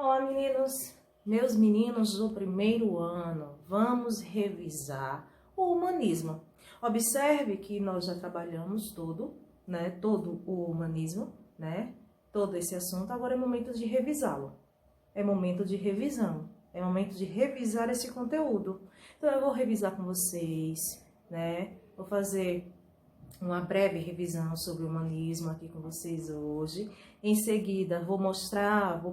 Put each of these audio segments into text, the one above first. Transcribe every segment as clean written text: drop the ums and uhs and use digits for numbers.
Olá, meninos, meus meninos do primeiro ano, vamos revisar o humanismo. Observe que nós já trabalhamos todo o humanismo, todo esse assunto, agora é momento de revisá-lo. É momento de revisão, é momento de revisar esse conteúdo. Então eu vou revisar com vocês, vou fazer uma breve revisão sobre o humanismo aqui com vocês hoje. Em seguida, vou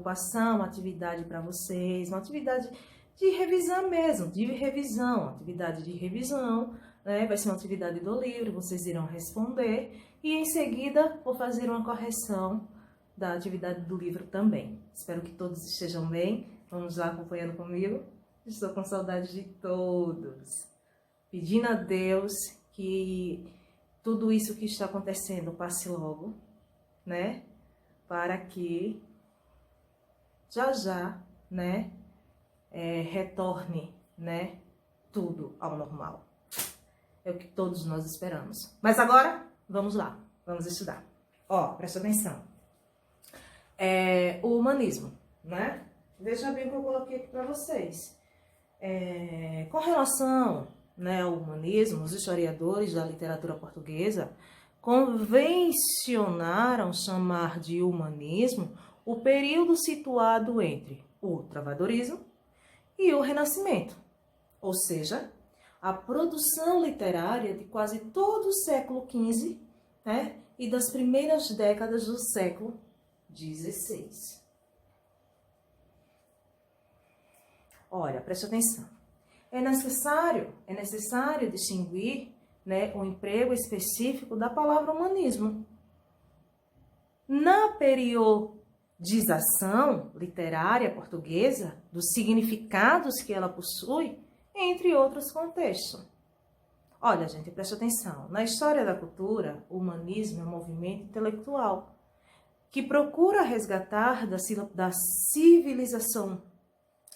passar uma atividade para vocês, uma atividade de revisão mesmo, atividade de revisão, vai ser uma atividade do livro, vocês irão responder. E em seguida, vou fazer uma correção da atividade do livro também. Espero que todos estejam bem. Vamos lá acompanhando comigo. Estou com saudade de todos. Pedindo a Deus que tudo isso que está acontecendo passe logo, para que já, retorne, tudo ao normal. É o que todos nós esperamos. Mas agora, vamos lá, vamos estudar. Presta atenção. O humanismo, Veja bem o que eu coloquei aqui para vocês. Com relação ao humanismo, os historiadores da literatura portuguesa convencionaram chamar de humanismo o período situado entre o travadorismo e o renascimento, ou seja, a produção literária de quase todo o século XV, e das primeiras décadas do século XVI. Olha, preste atenção. É necessário distinguir o emprego específico da palavra humanismo. Na periodização literária portuguesa, dos significados que ela possui, entre outros contextos. Olha, gente, preste atenção. Na história da cultura, o humanismo é um movimento intelectual que procura resgatar da civilização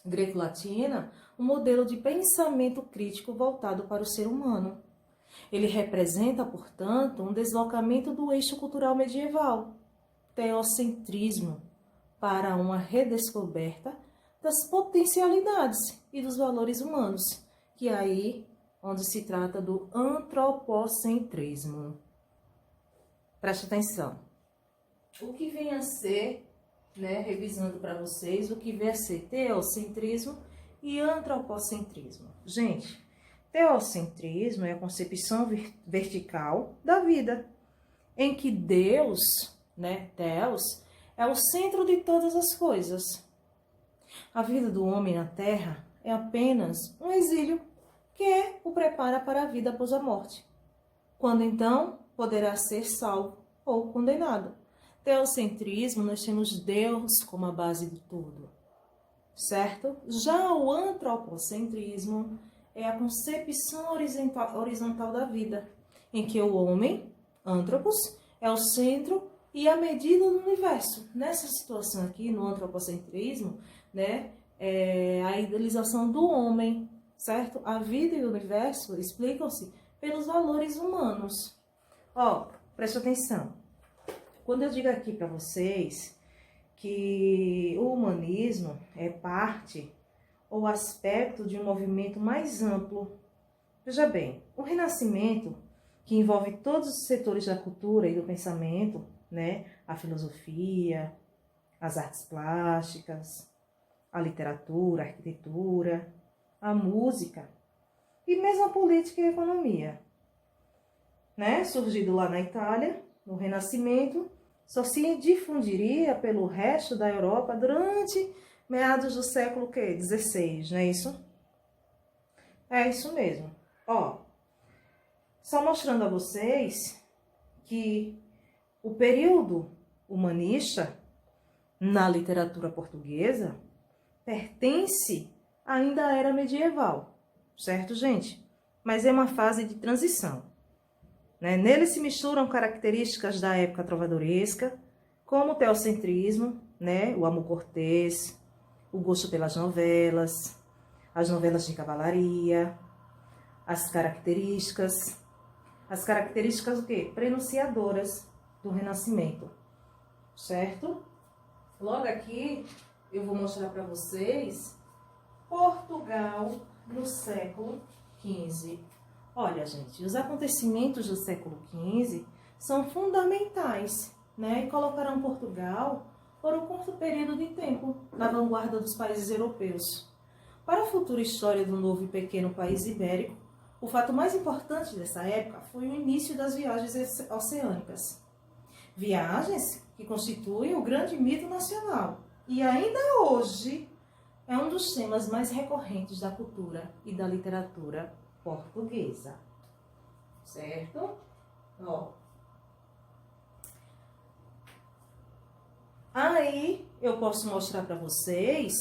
greco-latina um modelo de pensamento crítico voltado para o ser humano. Ele representa, portanto, um deslocamento do eixo cultural medieval, teocentrismo, para uma redescoberta das potencialidades e dos valores humanos, que é aí onde se trata do antropocentrismo. Preste atenção. O que vem a ser, revisando para vocês, o que vem a ser teocentrismo e antropocentrismo. Gente, teocentrismo é a concepção vertical da vida, em que Deus, Theos, é o centro de todas as coisas. A vida do homem na Terra é apenas um exílio que o prepara para a vida após a morte, quando então poderá ser salvo ou condenado. Teocentrismo, nós temos Deus como a base de tudo, certo? Já o antropocentrismo é a concepção horizontal da vida, em que o homem, antropos, é o centro e a medida do universo. Nessa situação aqui, no antropocentrismo, é a idealização do homem, certo? A vida e o universo explicam-se pelos valores humanos. Preste atenção. Quando eu digo aqui para vocês que o humanismo é parte ou aspecto de um movimento mais amplo, veja bem, o Renascimento, que envolve todos os setores da cultura e do pensamento, a filosofia, as artes plásticas, a literatura, a arquitetura, a música e mesmo a política e a economia, surgido lá na Itália, no Renascimento, só se difundiria pelo resto da Europa durante meados do século XVI, não é isso? É isso mesmo. Só mostrando a vocês que o período humanista na literatura portuguesa pertence ainda à era medieval, certo, gente? Mas é uma fase de transição. Nele se misturam características da época trovadoresca, como o teocentrismo, o amor cortês, o gosto pelas novelas, as novelas de cavalaria, as características o quê? Prenunciadoras do Renascimento, certo? Logo aqui, eu vou mostrar para vocês Portugal no século XV. Olha, gente, os acontecimentos do século XV são fundamentais, né? E colocarão Portugal por um curto período de tempo na vanguarda dos países europeus. Para a futura história do novo e pequeno país ibérico, o fato mais importante dessa época foi o início das viagens oceânicas. Viagens que constituem o grande mito nacional e ainda hoje é um dos temas mais recorrentes da cultura e da literatura portuguesa. Certo? Ó. Aí eu posso mostrar para vocês,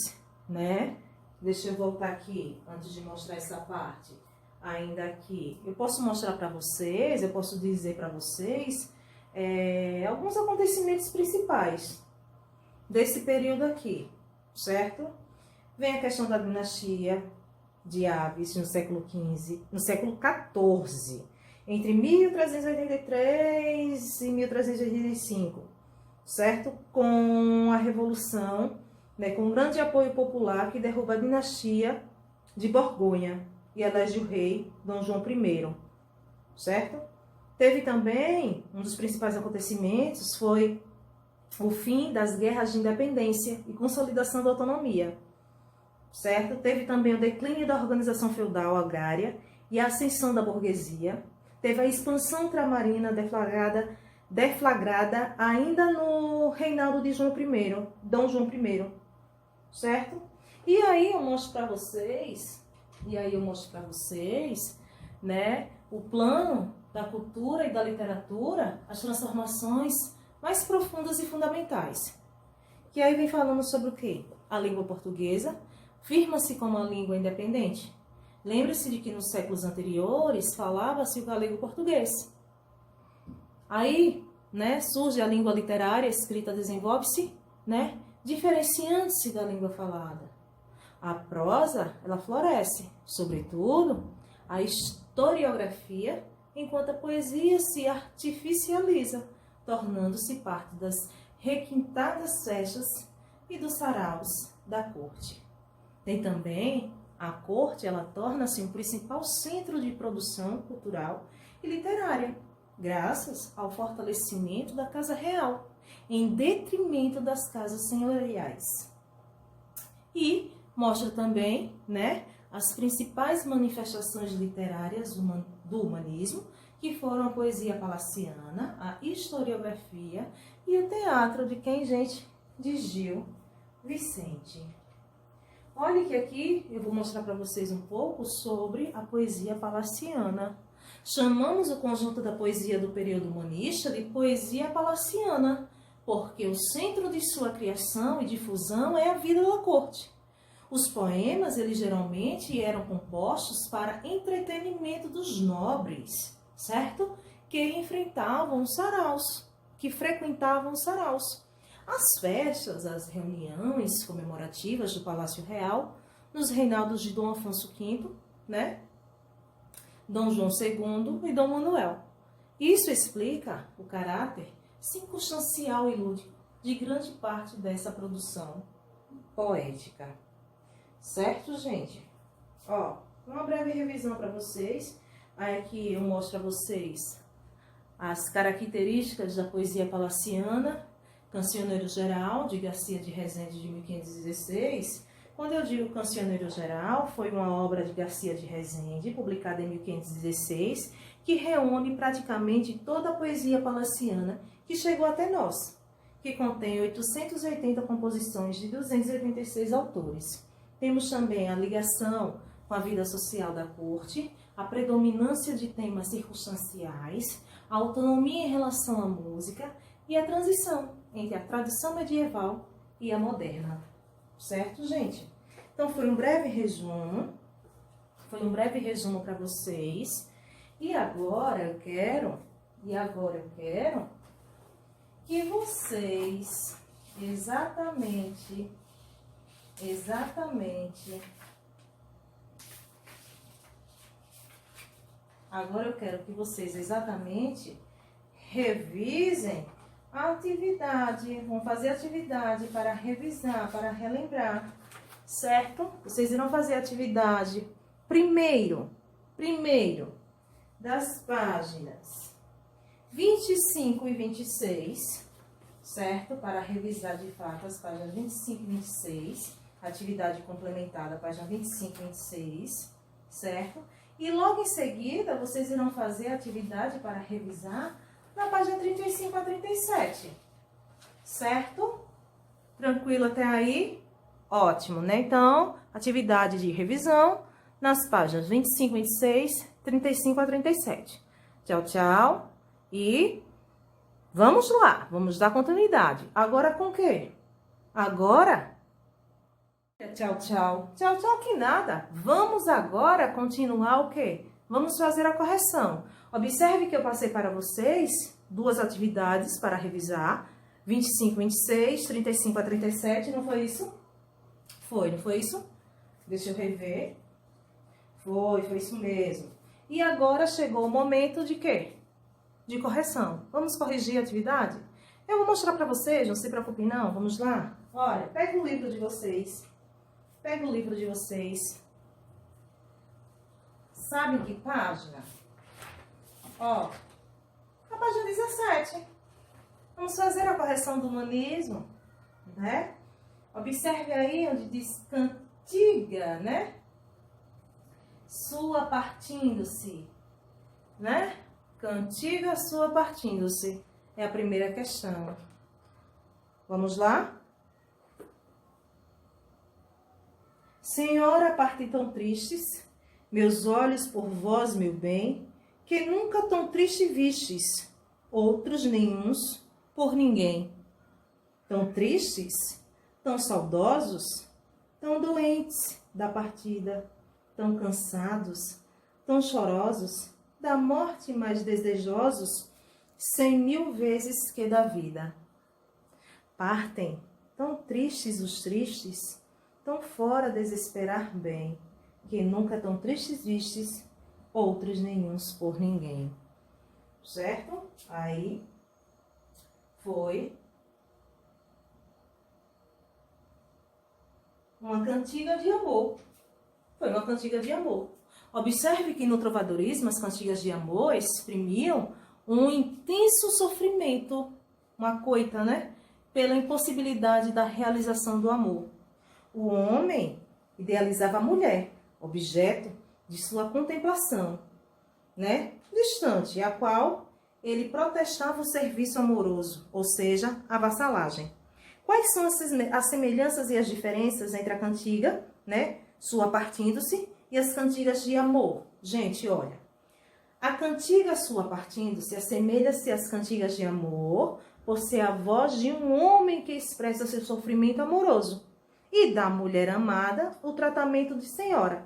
né? Deixa eu voltar aqui, antes de mostrar essa parte, ainda aqui. Eu posso mostrar para vocês, eu posso dizer para vocês alguns acontecimentos principais desse período aqui, certo? Vem a questão da dinastia de Aves no século XV, no século XIV, entre 1383 e 1385, certo? Com a Revolução, né, com um grande apoio popular que derruba a dinastia de Borgonha e elege o rei Dom João I, certo? Teve também, um dos principais acontecimentos foi o fim das guerras de independência e consolidação da autonomia, certo? Teve também o declínio da organização feudal agrária e a ascensão da burguesia. Teve a expansão ultramarina deflagrada ainda no reinado de Dom João I, certo? E aí eu mostro para vocês, né, o plano da cultura e da literatura, as transformações mais profundas e fundamentais. Que aí vem falando sobre o quê? A língua portuguesa firma-se como uma língua independente. Lembre-se de que nos séculos anteriores falava-se o galego-português. Aí, né, surge a língua literária, a escrita desenvolve-se, né, diferenciando-se da língua falada. A prosa, ela floresce, sobretudo a historiografia, enquanto a poesia se artificializa, tornando-se parte das requintadas festas e dos saraus da corte. Tem também a corte, ela torna-se um principal centro de produção cultural e literária, graças ao fortalecimento da casa real, em detrimento das casas senhoriais. E mostra também, né, as principais manifestações literárias do humanismo, que foram a poesia palaciana, a historiografia e o teatro de quem, gente? De Gil Vicente. Olha que aqui eu vou mostrar para vocês um pouco sobre a poesia palaciana. Chamamos o conjunto da poesia do período humanista de poesia palaciana, porque o centro de sua criação e difusão é a vida da corte. Os poemas, eles geralmente eram compostos para entretenimento dos nobres, certo? Que frequentavam os saraus. As festas, as reuniões comemorativas do Palácio Real, nos reinados de Dom Afonso V, né? Dom João II e Dom Manuel. Isso explica o caráter circunstancial e lúdico de grande parte dessa produção poética. Certo, gente? Ó, uma breve revisão para vocês. Aí aqui eu mostro a vocês as características da poesia palaciana, Cancioneiro Geral, de Garcia de Rezende, de 1516. Quando eu digo Cancioneiro Geral, foi uma obra de Garcia de Rezende, publicada em 1516, que reúne praticamente toda a poesia palaciana que chegou até nós, que contém 880 composições de 286 autores. Temos também a ligação com a vida social da corte, a predominância de temas circunstanciais, a autonomia em relação à música e a transição entre a tradição medieval e a moderna. Certo, gente? Então, foi um breve resumo para vocês. E agora eu quero que vocês exatamente revisem atividade. Vão fazer atividade para revisar, para relembrar, certo? Vocês irão fazer atividade primeiro das páginas 25 e 26, certo? Para revisar de fato as páginas 25 e 26, atividade complementada, página 25 e 26, certo? E logo em seguida, vocês irão fazer a atividade para revisar na página 35 a 37, certo? Tranquilo até aí? Ótimo, né? Então, atividade de revisão nas páginas 25 e 26, 35 a 37. Tchau, tchau. E vamos lá, vamos dar continuidade. Agora com o quê? Agora... Tchau, tchau. Tchau, tchau que nada. Vamos agora continuar o quê? Vamos fazer a correção. Observe que eu passei para vocês duas atividades para revisar. 25, 26, 35 a 37, não foi isso? Foi, não foi isso? Deixa eu rever. Foi isso mesmo. E agora chegou o momento de quê? De correção. Vamos corrigir a atividade? Eu vou mostrar para vocês, não se preocupe não. Vamos lá? Olha, pega o livro de vocês. Pega o livro de vocês. Sabe em que página? Ó, a página 17. Vamos fazer a correção do humanismo, né? Observe aí onde diz cantiga, né? Sua partindo-se, né? Cantiga sua partindo-se. É a primeira questão. Vamos lá? Senhora, parte tão tristes, meus olhos por vós, meu bem, que nunca tão triste vistes, outros nenhuns por ninguém. Tão tristes, tão saudosos, tão doentes da partida, tão cansados, tão chorosos, da morte mais desejosos, 100.000 vezes que da vida. Partem, tão tristes os tristes, tão fora desesperar bem, que nunca tão tristes vistes, outros nenhuns por ninguém. Certo? Aí foi uma cantiga de amor. Foi uma cantiga de amor. Observe que no trovadorismo as cantigas de amor exprimiam um intenso sofrimento, uma coita, né? Pela impossibilidade da realização do amor. O homem idealizava a mulher, objeto de sua contemplação, né? Distante, a qual ele protestava o serviço amoroso, ou seja, a vassalagem. Quais são as semelhanças e as diferenças entre a cantiga, né? Sua partindo-se, e as cantigas de amor? Gente, olha, a cantiga sua partindo-se assemelha-se às cantigas de amor, por ser a voz de um homem que expressa seu sofrimento amoroso, e da mulher amada o tratamento de senhora.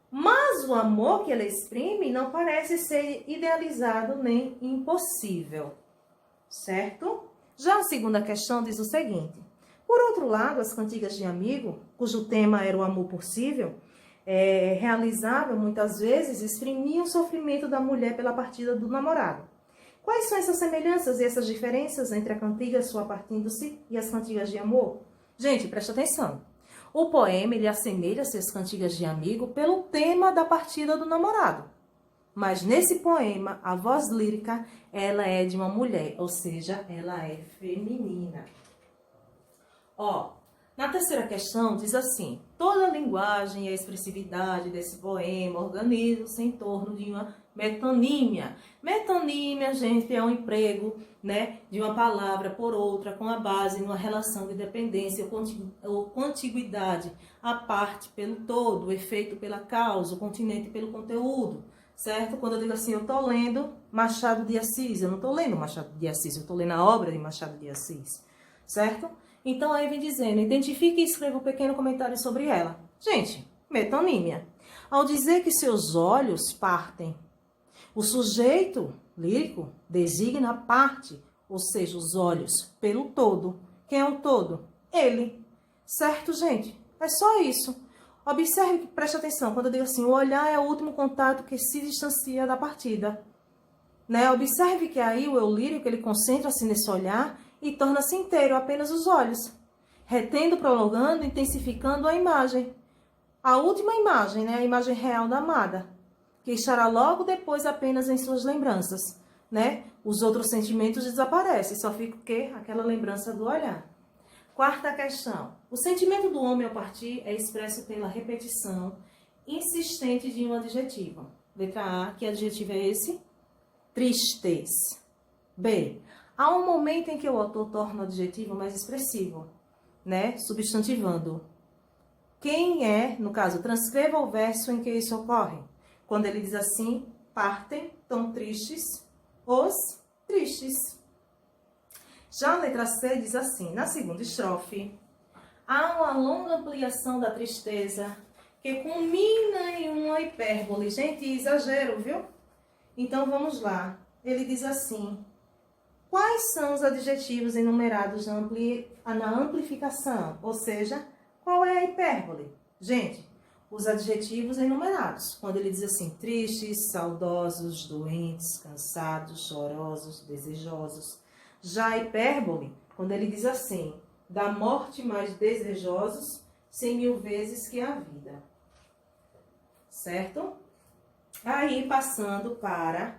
Mas o amor que ela exprime não parece ser idealizado nem impossível, certo? Já a segunda questão diz o seguinte: por outro lado, as cantigas de amigo, cujo tema era o amor possível, realizável muitas vezes, exprimiam o sofrimento da mulher pela partida do namorado. Quais são essas semelhanças e essas diferenças entre a cantiga sua partindo-se e as cantigas de amor? Gente, presta atenção. O poema, ele assemelha-se às cantigas de amigo pelo tema da partida do namorado. Mas nesse poema, a voz lírica, ela é de uma mulher, ou seja, ela é feminina. Ó, na terceira questão diz assim: toda a linguagem e a expressividade desse poema organizam-se em torno de uma metonímia. Metonímia, gente, é um emprego, né, de uma palavra por outra com a base numa relação de dependência ou contiguidade, a parte pelo todo, o efeito pela causa, o continente pelo conteúdo, certo? Quando eu digo assim, eu estou lendo Machado de Assis, eu não estou lendo Machado de Assis, eu estou lendo a obra de Machado de Assis, certo? Então aí vem dizendo, identifique e escreva um pequeno comentário sobre ela. Gente, metonímia. Ao dizer que seus olhos partem, o sujeito lírico designa a parte, ou seja, os olhos, pelo todo. Quem é o todo? Ele. Certo, gente? É só isso. Observe que, preste atenção, quando eu digo assim, o olhar é o último contato que se distancia da partida. né? Observe que aí o eu lírico, ele concentra-se nesse olhar e torna-se inteiro, apenas os olhos, retendo, prolongando, intensificando a imagem. A última imagem, né? A imagem real da amada, que estará logo depois apenas em suas lembranças, né? Os outros sentimentos desaparecem, só fica o quê? Aquela lembrança do olhar. Quarta questão. O sentimento do homem ao partir é expresso pela repetição insistente de um adjetivo. Letra A, que adjetivo é esse? Tristes. B. Há um momento em que o autor torna o adjetivo mais expressivo, né? Substantivando. Quem é, no caso, transcreva o verso em que isso ocorre. Quando ele diz assim, partem, tão tristes, os tristes. Já a letra C diz assim, na segunda estrofe, há uma longa ampliação da tristeza que culmina em uma hipérbole. Gente, exagero, viu? Então, vamos lá. Ele diz assim, quais são os adjetivos enumerados na amplificação? Ou seja, qual é a hipérbole? Gente, os adjetivos enumerados. Quando ele diz assim, tristes, saudosos, doentes, cansados, chorosos, desejosos. Já a hipérbole, quando ele diz assim, da morte mais desejosos, 100.000 vezes que a vida. Certo? Aí, passando para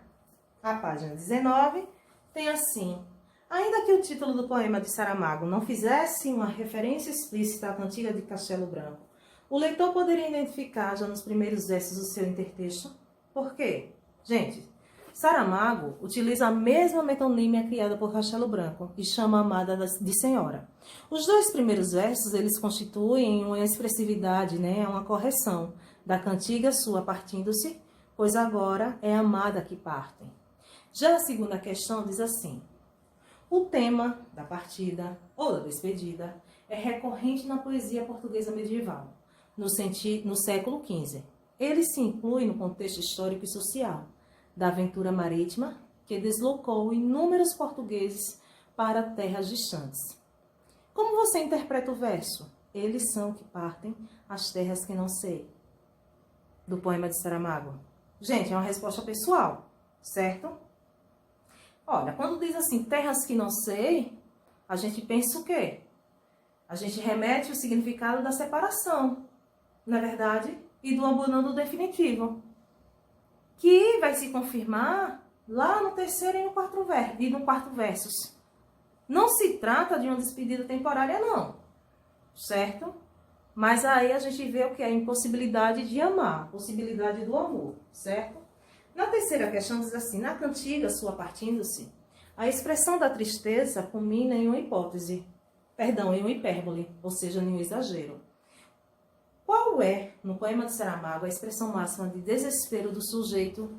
a página 19, tem assim, ainda que o título do poema de Saramago não fizesse uma referência explícita à cantiga de Castelo Branco, o leitor poderia identificar já nos primeiros versos o seu intertexto. Por quê? Gente, Saramago utiliza a mesma metonímia criada por Castelo Branco e chama a amada de senhora. Os dois primeiros versos, eles constituem uma expressividade, né, uma correção da cantiga sua partindo-se, pois agora é a amada que partem. Já a segunda questão diz assim, o tema da partida ou da despedida é recorrente na poesia portuguesa medieval, no século XV. Ele se inclui no contexto histórico e social da aventura marítima que deslocou inúmeros portugueses para terras distantes. Como você interpreta o verso? Eles são que partem as terras que não sei, do poema de Saramago. Gente, é uma resposta pessoal, certo? Olha, quando diz assim, terras que não sei, a gente pensa o quê? A gente remete o significado da separação, na verdade, e do abandono definitivo, que vai se confirmar lá no terceiro e no quarto versos. Não se trata de uma despedida temporária, não, certo? Mas aí a gente vê o que é a impossibilidade de amar, a possibilidade do amor, certo? Na terceira questão diz assim, na cantiga sua partindo-se, a expressão da tristeza culmina em uma hipótese, em uma hipérbole, ou seja, em um exagero. Qual é, no poema de Saramago, a expressão máxima de desespero do sujeito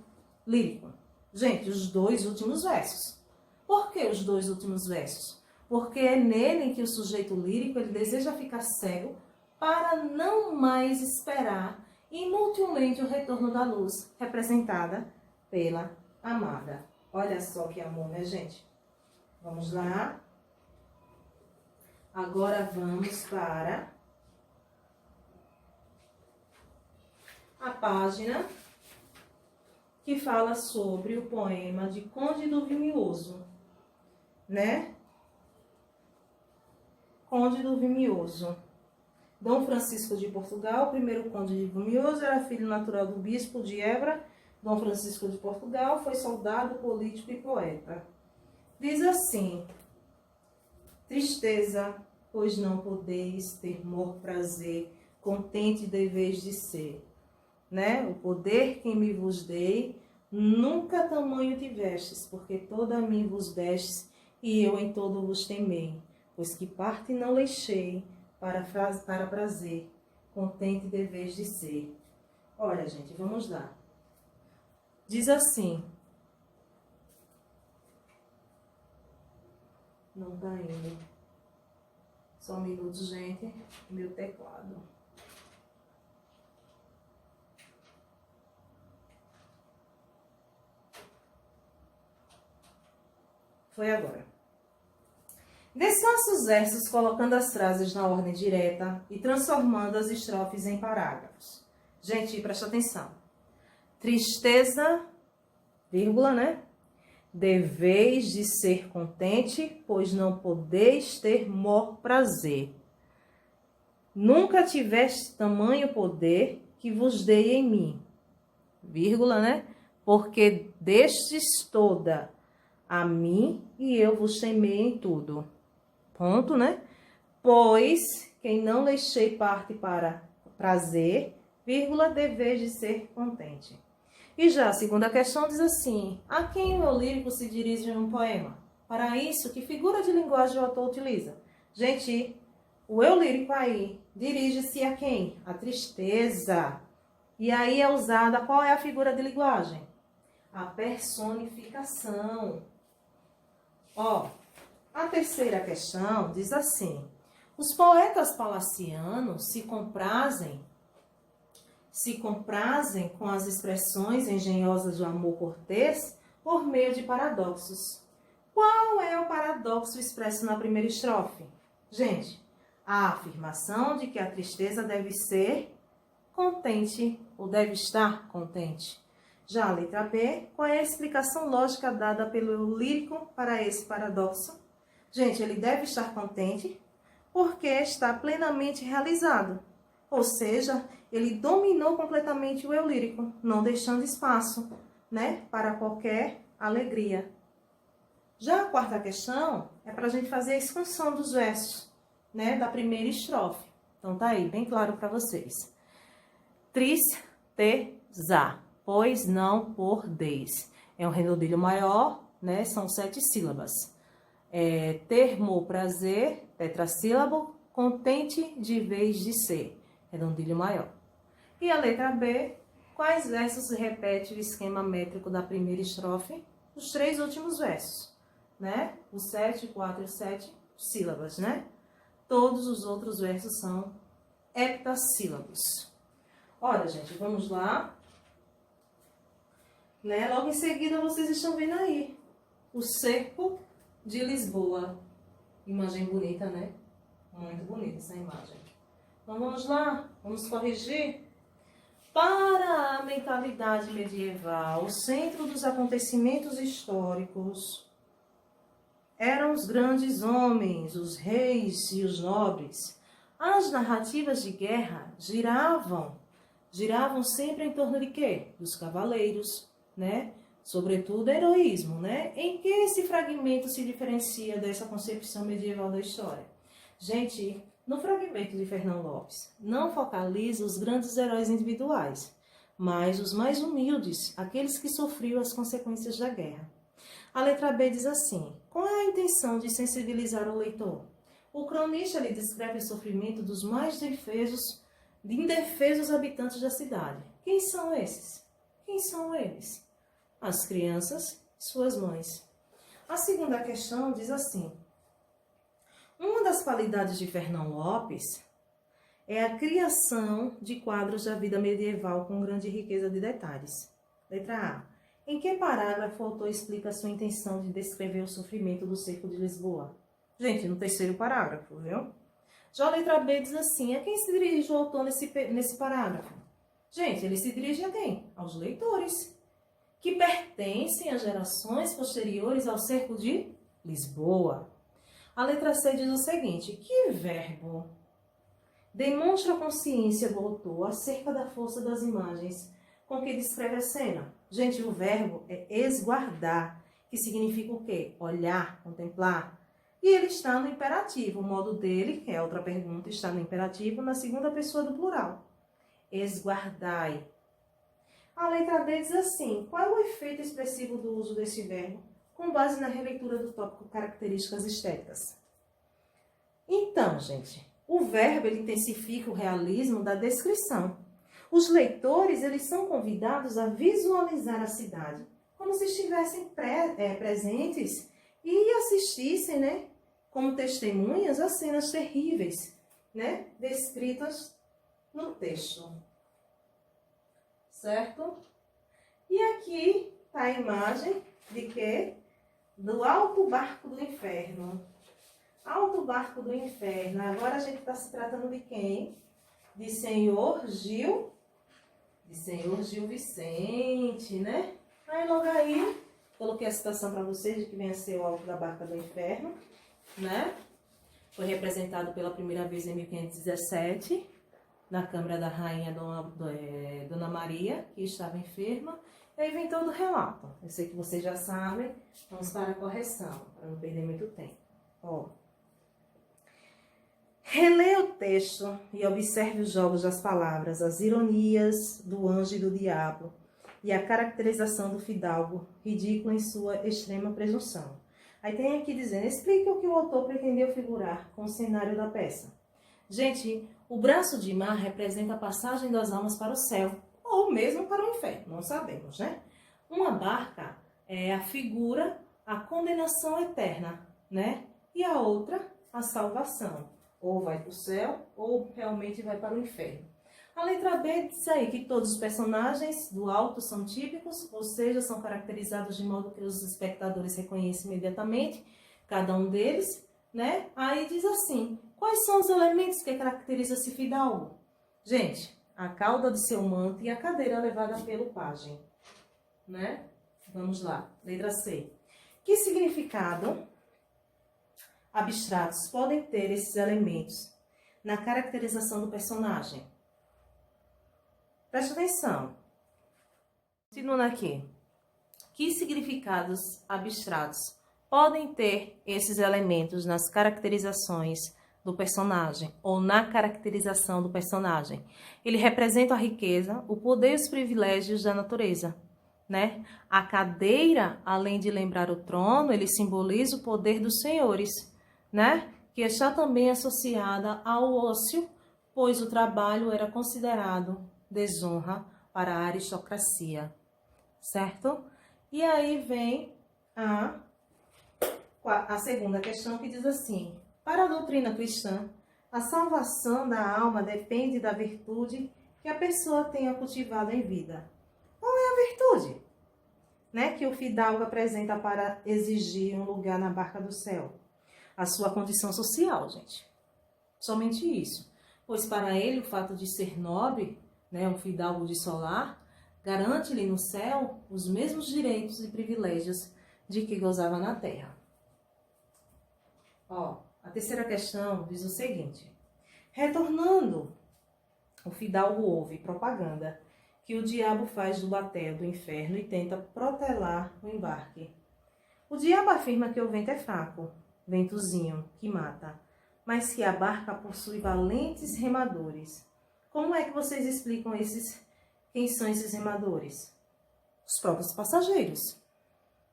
lírico? Gente, os dois últimos versos. Por que os dois últimos versos? Porque é nele que o sujeito lírico ele deseja ficar cego para não mais esperar inutilmente o retorno da luz, representada pela amada. Olha só que amor, né, gente? Vamos lá. Agora vamos para a página que fala sobre o poema de Conde do Vimioso, né? Conde do Vimioso. Dom Francisco de Portugal, primeiro conde de Vimioso, era filho natural do bispo de Évora. Dom Francisco de Portugal foi soldado, político e poeta. Diz assim, tristeza, pois não podeis ter mor prazer, contente deveis de ser. Né? O poder que me vos dei, nunca tamanho tivestes, porque toda a mim vos destes, e eu em todo vos temei. Pois que parte não deixei, para prazer, contente deveis de ser. Olha, gente, vamos lá. Diz assim. Não tá indo. Só um minuto, gente. Meu teclado. Foi agora. Desfaça os versos colocando as frases na ordem direta e transformando as estrofes em parágrafos. Gente, presta atenção. Tristeza, vírgula, né? deveis de ser contente, pois não podeis ter mor prazer. Nunca tiveste tamanho poder que vos dei em mim, vírgula, né? Porque destes toda a mim e eu vos temei em tudo. Ponto, né? Pois quem não deixei parte para prazer, vírgula, deveis de ser contente. E já a segunda questão diz assim: a quem o eu lírico se dirige em um poema? Para isso, que figura de linguagem o autor utiliza? Gente, o eu lírico aí dirige-se a quem? A tristeza. E aí é usada, qual é a figura de linguagem? A personificação. Ó, a terceira questão diz assim: os poetas palacianos se comprazem com as expressões engenhosas do amor cortês por meio de paradoxos. Qual é o paradoxo expresso na primeira estrofe? Gente, a afirmação de que a tristeza deve ser contente ou deve estar contente. Já a letra B, qual é a explicação lógica dada pelo lírico para esse paradoxo? Gente, ele deve estar contente porque está plenamente realizado. Ou seja, ele dominou completamente o eu lírico, não deixando espaço, né, para qualquer alegria. Já a quarta questão é para a gente fazer a expansão dos versos, né, da primeira estrofe. Então tá aí, bem claro para vocês. Tristeza, pois não podeis. É um redondilho maior, né, são 7 sílabas. Termo, prazer, tetrassílabo, contente de vez de ser, redondilho maior. E a letra B, quais versos repete o esquema métrico da primeira estrofe? Os 3 últimos versos, né? Os 7, 4 e 7 sílabas, né? Todos os outros versos são heptassílabos. Olha, gente, vamos lá. Né? Logo em seguida, vocês estão vendo aí o cerco de Lisboa. Imagem bonita, né? Muito bonita essa imagem. Então, vamos lá. Vamos corrigir. Para a mentalidade medieval, o centro dos acontecimentos históricos eram os grandes homens, os reis e os nobres. As narrativas de guerra giravam sempre em torno de quê? Dos cavaleiros, né? Sobretudo heroísmo, né? Em que esse fragmento se diferencia dessa concepção medieval da história? Gente, no fragmento de Fernão Lopes, não focaliza os grandes heróis individuais, mas os mais humildes, aqueles que sofriam as consequências da guerra. A letra B diz assim: qual é a intenção de sensibilizar o leitor? O cronista lhe descreve o sofrimento dos mais indefesos habitantes da cidade. Quem são esses? Quem são eles? As crianças e suas mães. A segunda questão diz assim: uma das qualidades de Fernão Lopes é a criação de quadros da vida medieval com grande riqueza de detalhes. Letra A. Em que parágrafo o autor explica a sua intenção de descrever o sofrimento do cerco de Lisboa? Gente, no terceiro parágrafo, viu? Já a letra B diz assim: a quem se dirige o autor nesse parágrafo? Gente, ele se dirige a quem? Aos leitores, que pertencem a gerações posteriores ao cerco de Lisboa. A letra C diz o seguinte: que verbo demonstra a consciência do autor acerca da força das imagens com que descreve a cena? Gente, o verbo é esguardar, que significa o quê? Olhar, contemplar. E ele está no imperativo. O modo dele, que é outra pergunta, está no imperativo na segunda pessoa do plural. Esguardai. A letra D diz assim: qual é o efeito expressivo do uso desse verbo com base na releitura do tópico características estéticas? Então, gente, o verbo ele intensifica o realismo da descrição. Os leitores eles são convidados a visualizar a cidade como se estivessem presentes e assistissem, né, como testemunhas às cenas terríveis, né, descritas no texto. Certo? E aqui está a imagem de quê? Do alto barco do inferno. Alto barco do inferno. Agora a gente está se tratando de quem? De senhor Gil Vicente, né? Aí logo aí Coloquei a citação para vocês de que vem a ser o Alto da Barca do Inferno, né? Foi representado pela primeira vez em 1517, na Câmara da Rainha Dona Maria, que estava enferma. E aí vem todo o relato. Eu sei que vocês já sabem, vamos para a correção, para não perder muito tempo. Ó. Releia o texto e observe os jogos das palavras, as ironias do anjo e do diabo, e a caracterização do fidalgo, ridículo em sua extrema presunção. Aí tem aqui dizendo, explique o que o autor pretendeu figurar com o cenário da peça. Gente, o braço de mar representa a passagem das almas para o céu, ou mesmo para o inferno, não sabemos, né? Uma barca afigura a condenação eterna, né? E a outra, a salvação. Ou vai para o céu, ou realmente vai para o inferno. A letra B diz aí que todos os personagens do alto são típicos, ou seja, são caracterizados de modo que os espectadores reconhecem imediatamente cada um deles, né? Aí diz assim, quais são os elementos que caracterizam esse fidalgo? Gente, a cauda de seu manto e a cadeira levada pelo pajem, né? Vamos lá, letra C. Que significado abstratos podem ter esses elementos na caracterização do personagem? Preste atenção. Continuando aqui. Que significados abstratos podem ter esses elementos nas caracterizações do personagem ou na caracterização do personagem? Ele representa a riqueza, o poder e os privilégios da natureza, né? A cadeira, além de lembrar o trono, ele simboliza o poder dos senhores, né? Que está também associada ao ócio, pois o trabalho era considerado desonra para a aristocracia, certo? E aí vem a segunda questão que diz assim, para a doutrina cristã, a salvação da alma depende da virtude que a pessoa tenha cultivado em vida. Qual é a virtude, né, que o fidalgo apresenta para exigir um lugar na barca do céu? A sua condição social, gente. Somente isso. Pois para ele o fato de ser nobre, né, um fidalgo de solar, garante-lhe no céu os mesmos direitos e privilégios de que gozava na terra. Ó, a terceira questão diz o seguinte. Retornando, o fidalgo ouve propaganda que o diabo faz do batel do inferno e tenta protelar o embarque. O diabo afirma que o vento é fraco, ventozinho, que mata, mas que a barca possui valentes remadores. Como é que vocês explicam quem são esses remadores? Os próprios passageiros,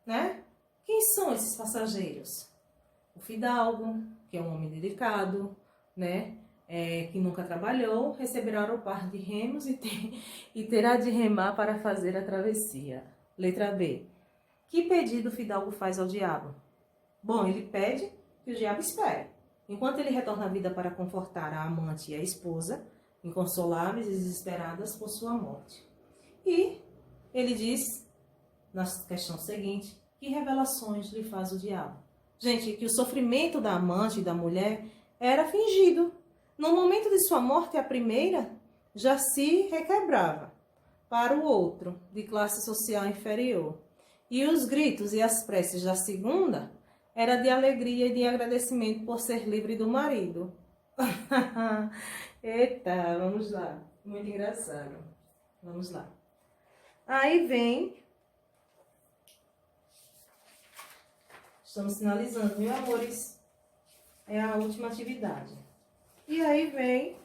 né? Quem são esses passageiros? O fidalgo, que é um homem delicado, né? Que nunca trabalhou, receberá o par de remos e terá de remar para fazer a travessia. Letra B. Que pedido o fidalgo faz ao diabo? Bom, ele pede que o diabo espere. Enquanto ele retorna à vida para confortar a amante e a esposa, inconsoláveis e desesperadas por sua morte. E ele diz, na questão seguinte, que revelações lhe faz o diabo? Gente, que o sofrimento da amante e da mulher era fingido. No momento de sua morte, a primeira já se requebrava para o outro, de classe social inferior. E os gritos e as preces da segunda era de alegria e de agradecimento por ser livre do marido. Eita, vamos lá. Muito engraçado. Vamos lá. Aí vem... Estamos finalizando, meus amores. É a última atividade. E aí vem,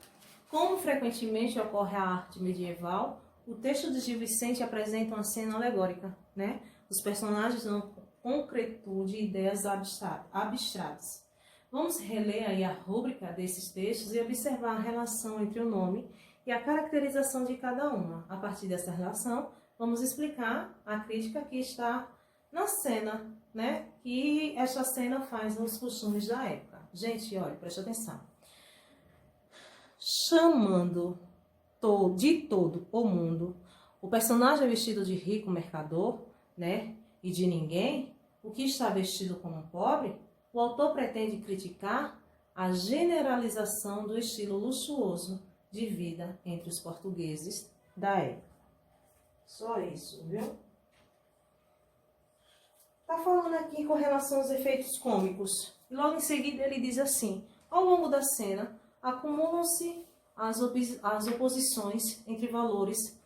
como frequentemente ocorre a arte medieval, o texto de Gil Vicente apresenta uma cena alegórica, né? Os personagens dão concretude e ideias abstratas. Vamos reler aí a rúbrica desses textos e observar a relação entre o nome e a caracterização de cada uma. A partir dessa relação, vamos explicar a crítica que está na cena, né? Que esta cena faz nos costumes da época. Gente, olha, preste atenção. Chamando de todo o mundo, o personagem é vestido de rico mercador, né? E de ninguém, o que está vestido como um pobre, o autor pretende criticar a generalização do estilo luxuoso de vida entre os portugueses da época. Só isso, viu? Tá falando aqui com relação aos efeitos cômicos. E logo em seguida ele diz assim: ao longo da cena, acumulam-se as oposições entre valores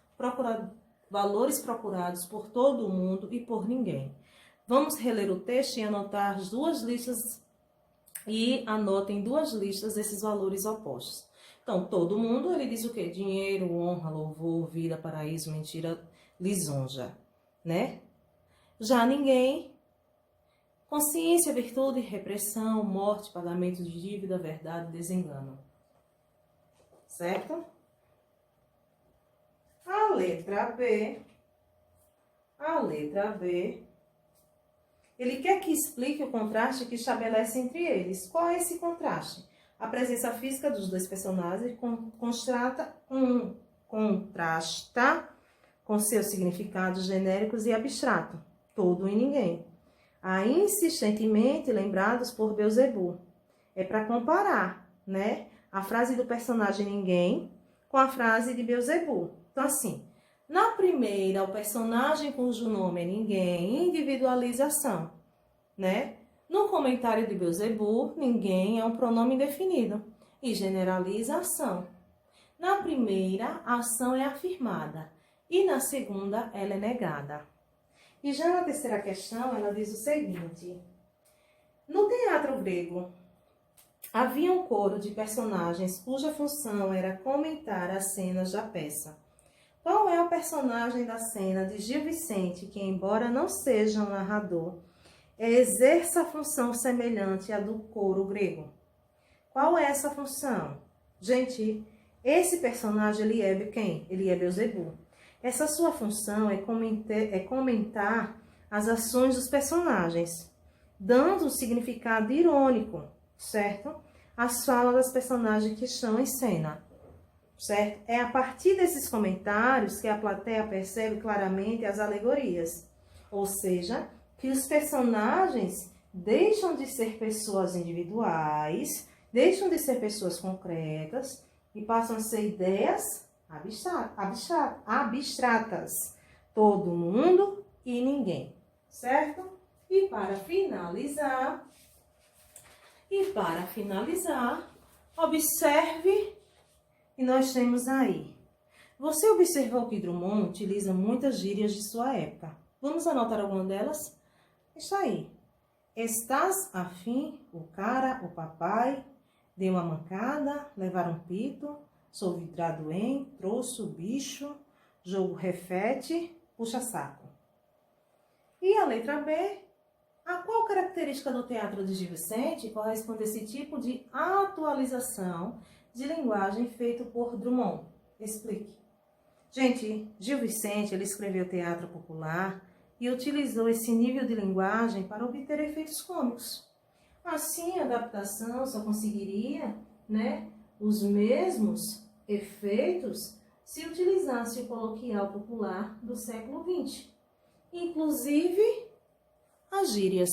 procurados por todo o mundo e por ninguém. Vamos reler o texto e anotar as duas listas e anotem duas listas desses valores opostos. Então, todo mundo, ele diz o quê? Dinheiro, honra, louvor, vida, paraíso, mentira, lisonja, né? Já ninguém, consciência, virtude, repressão, morte, pagamento de dívida, verdade, desengano. Certo? A letra B, ele quer que explique o contraste que estabelece entre eles. Qual é esse contraste? A presença física dos dois personagens contrasta com seus significados genéricos e abstratos, todo e ninguém. Insistentemente lembrados por Beelzebub. É para comparar, né, a frase do personagem ninguém com a frase de Beelzebub. Então, assim, na primeira, o personagem cujo nome é ninguém, individualização, né? No comentário de Beelzebub, ninguém é um pronome indefinido e generalização. Na primeira, a ação é afirmada e na segunda, ela é negada. E já na terceira questão, ela diz o seguinte: no teatro grego, havia um coro de personagens cuja função era comentar as cenas da peça. Qual é o personagem da cena de Gil Vicente que, embora não seja um narrador, exerça a função semelhante à do coro grego? Qual é essa função? Gente, esse personagem, ele é quem? Ele é Beelzebub. Essa sua função é comentar as ações dos personagens, dando um significado irônico, certo? As falas das personagens que estão em cena, certo? É a partir desses comentários que a plateia percebe claramente as alegorias, ou seja, que os personagens deixam de ser pessoas individuais, deixam de ser pessoas concretas e passam a ser ideias abstratas. Todo mundo e ninguém, certo? E para finalizar, observe que nós temos aí. Você observou que Drummond utiliza muitas gírias de sua época. Vamos anotar alguma delas? Está aí. Estás afim, o cara, o papai, deu uma mancada, levar um pito, sou vidrado em, troço, bicho, jogo refete, puxa saco. E a letra B, a qual característica do teatro de Gil Vicente corresponde a esse tipo de atualização de linguagem feito por Drummond? Explique. Gente, Gil Vicente, ele escreveu teatro popular e utilizou esse nível de linguagem para obter efeitos cômicos. Assim, a adaptação só conseguiria, né, os mesmos efeitos se utilizasse o coloquial popular do século XX, inclusive as gírias.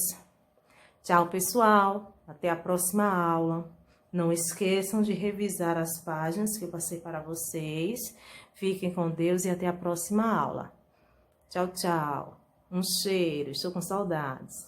Tchau, pessoal. Até a próxima aula. Não esqueçam de revisar as páginas que eu passei para vocês. Fiquem com Deus e até a próxima aula. Tchau, tchau. Um cheiro. Estou com saudades.